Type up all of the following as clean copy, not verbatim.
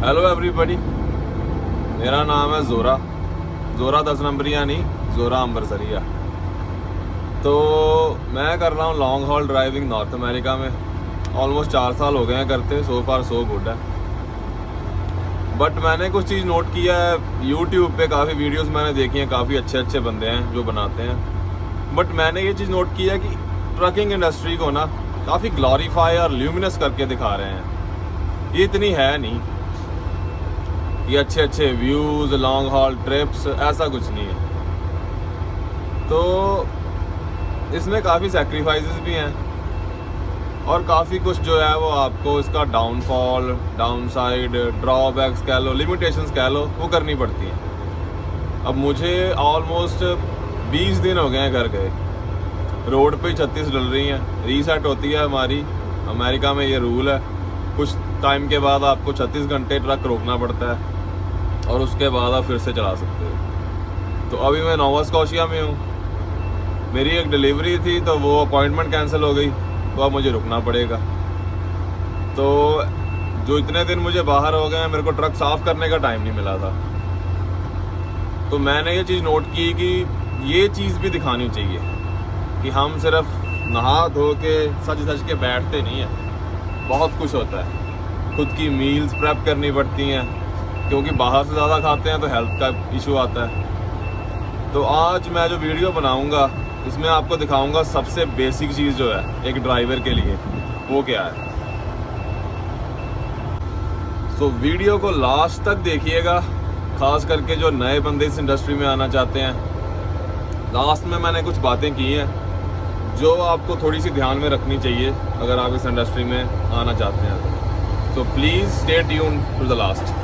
Hello everybody, मेरा नाम है ज़ोरा 10 नंबरिया नहीं, ज़ोरा अंबरसरिया। तो मैं कर रहा हूँ long haul driving north America में। ऑलमोस्ट 4 साल हो गए हैं करते। सो फार सो गुड है। बट मैंने कुछ चीज़ नोट किया है, यूट्यूब पे काफ़ी वीडियोस मैंने देखी हैं, काफ़ी अच्छे बंदे हैं जो बनाते हैं। बट मैंने ये चीज़ नोट किया है कि ट्रकिंग इंडस्ट्री को ना काफ़ी ग्लोरीफाई और ल्यूमिनस करके दिखा रहे हैं। ये इतनी है नहीं। ये अच्छे व्यूज़, लॉन्ग हॉल ट्रिप्स, ऐसा कुछ नहीं है। तो इसमें काफ़ी सेक्रीफाइसेस भी हैं और काफ़ी कुछ जो है वो आपको इसका डाउनफॉल, डाउनसाइड, ड्रॉबैक्स कह लो, लिमिटेशंस कह लो, वो करनी पड़ती हैं। अब मुझे ऑलमोस्ट 20 दिन हो गए हैं घर गए। रोड पे 36 डल रही हैं। रीसेट होती है हमारी अमेरिका में, ये रूल है। कुछ टाइम के बाद आपको 36 घंटे ट्रक रोकना पड़ता है और उसके बाद आप फिर से चला सकते हो। तो अभी मैं नोवा स्कॉशिया में हूँ। मेरी एक डिलीवरी थी तो वो अपॉइंटमेंट कैंसिल हो गई, तो अब मुझे रुकना पड़ेगा। तो जो इतने दिन मुझे बाहर हो गए, मेरे को ट्रक साफ़ करने का टाइम नहीं मिला था। तो मैंने ये चीज़ नोट की कि ये चीज़ भी दिखानी चाहिए कि हम सिर्फ नहा धो के सज के बैठते नहीं हैं। बहुत कुछ होता है। खुद की मील्स प्रेप करनी पड़ती हैं, क्योंकि बाहर से ज़्यादा खाते हैं तो हेल्थ का इशू आता है। तो आज मैं जो वीडियो बनाऊंगा इसमें आपको दिखाऊंगा सबसे बेसिक चीज़ जो है एक ड्राइवर के लिए, वो क्या है। तो वीडियो को लास्ट तक देखिएगा, खास करके जो नए बंदे इस इंडस्ट्री में आना चाहते हैं। लास्ट में मैंने कुछ बातें की हैं जो आपको थोड़ी सी ध्यान में रखनी चाहिए अगर आप इस इंडस्ट्री में आना चाहते हैं। तो please stay tune to the last.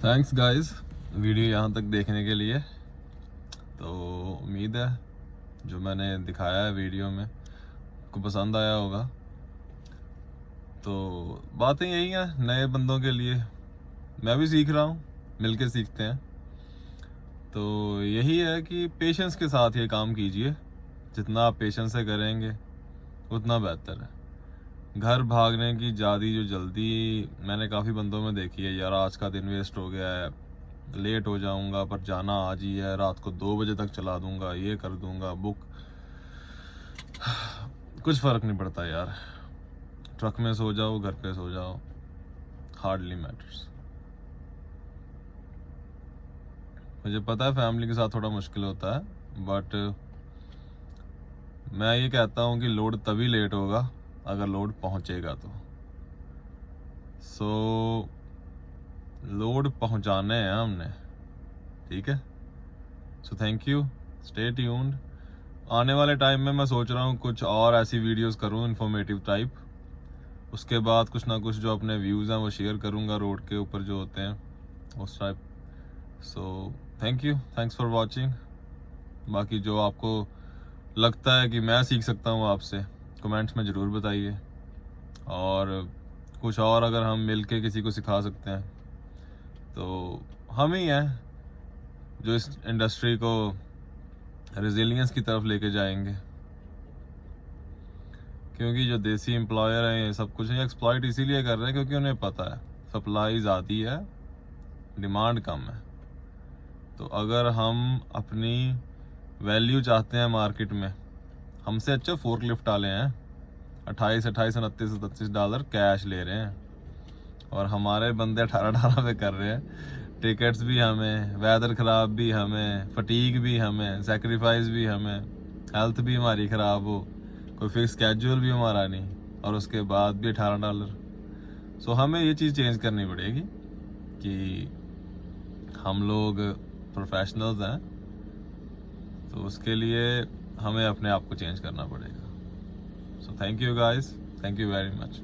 Thanks guys video यहाँ तक देखने के लिए। तो उम्मीद है जो मैंने दिखाया है वीडियो में आपको पसंद आया होगा। तो बातें यही हैं नए बंदों के लिए, मैं भी सीख रहा हूँ, मिलके सीखते हैं। तो यही है कि पेशेंस के साथ ये काम कीजिए, जितना आप पेशेंस से करेंगे उतना बेहतर है। घर भागने की ज़्यादा जो जल्दी मैंने काफ़ी बंदों में देखी है, यार आज का दिन वेस्ट हो गया है, लेट हो जाऊंगा पर जाना आज ही है, रात को 2 बजे तक चला दूंगा, ये कर दूंगा बुक। कुछ फ़र्क नहीं पड़ता यार, ट्रक में सो जाओ, घर पे सो जाओ, हार्डली मैटर्स। मुझे पता है फैमिली के साथ थोड़ा मुश्किल होता है, बट मैं ये कहता हूँ कि लोड तभी लेट होगा अगर लोड पहुँचेगा तो। सो लोड पहुँचाने हैं हमने, ठीक है। So thank you, stay tuned. आने वाले टाइम में मैं सोच रहा हूँ कुछ और ऐसी वीडियोस करूँ इन्फॉर्मेटिव टाइप। उसके बाद कुछ ना कुछ जो अपने व्यूज़ हैं वो शेयर करूँगा रोड के ऊपर जो होते हैं उस type. So thank you, thanks for watching. बाकी जो आपको लगता है कि मैं सीख सकता हूँ आपसे, कमेंट्स में ज़रूर बताइए। और कुछ और अगर हम मिलके किसी को सिखा सकते हैं तो हम ही हैं जो इस इंडस्ट्री को रेजिलियंस की तरफ लेके जाएंगे। क्योंकि जो देसी एम्प्लॉयर हैं ये सब कुछ एक्सप्लॉइट इसीलिए कर रहे हैं क्योंकि उन्हें पता है सप्लाई ज़्यादा है, डिमांड कम है। तो अगर हम अपनी वैल्यू चाहते हैं मार्केट में, हमसे अच्छा फोर्कलिफ्ट वाले हैं 28, 29, 30 डॉलर कैश ले रहे हैं, और हमारे बंदे 18 पे कर रहे हैं। टिकट्स भी हमें, वेदर ख़राब भी हमें, फटीग भी हमें, सेक्रीफाइस भी हमें, हेल्थ भी हमारी ख़राब हो, कोई फिक्स स्केड्यूल भी हमारा नहीं, और उसके बाद भी 18 डॉलर। सो हमें ये चीज़ चेंज करनी पड़ेगी कि हम लोग प्रोफेशनल्स हैं, तो उसके लिए हमें अपने आप को चेंज करना पड़ेगा। So thank you guys, thank you very much.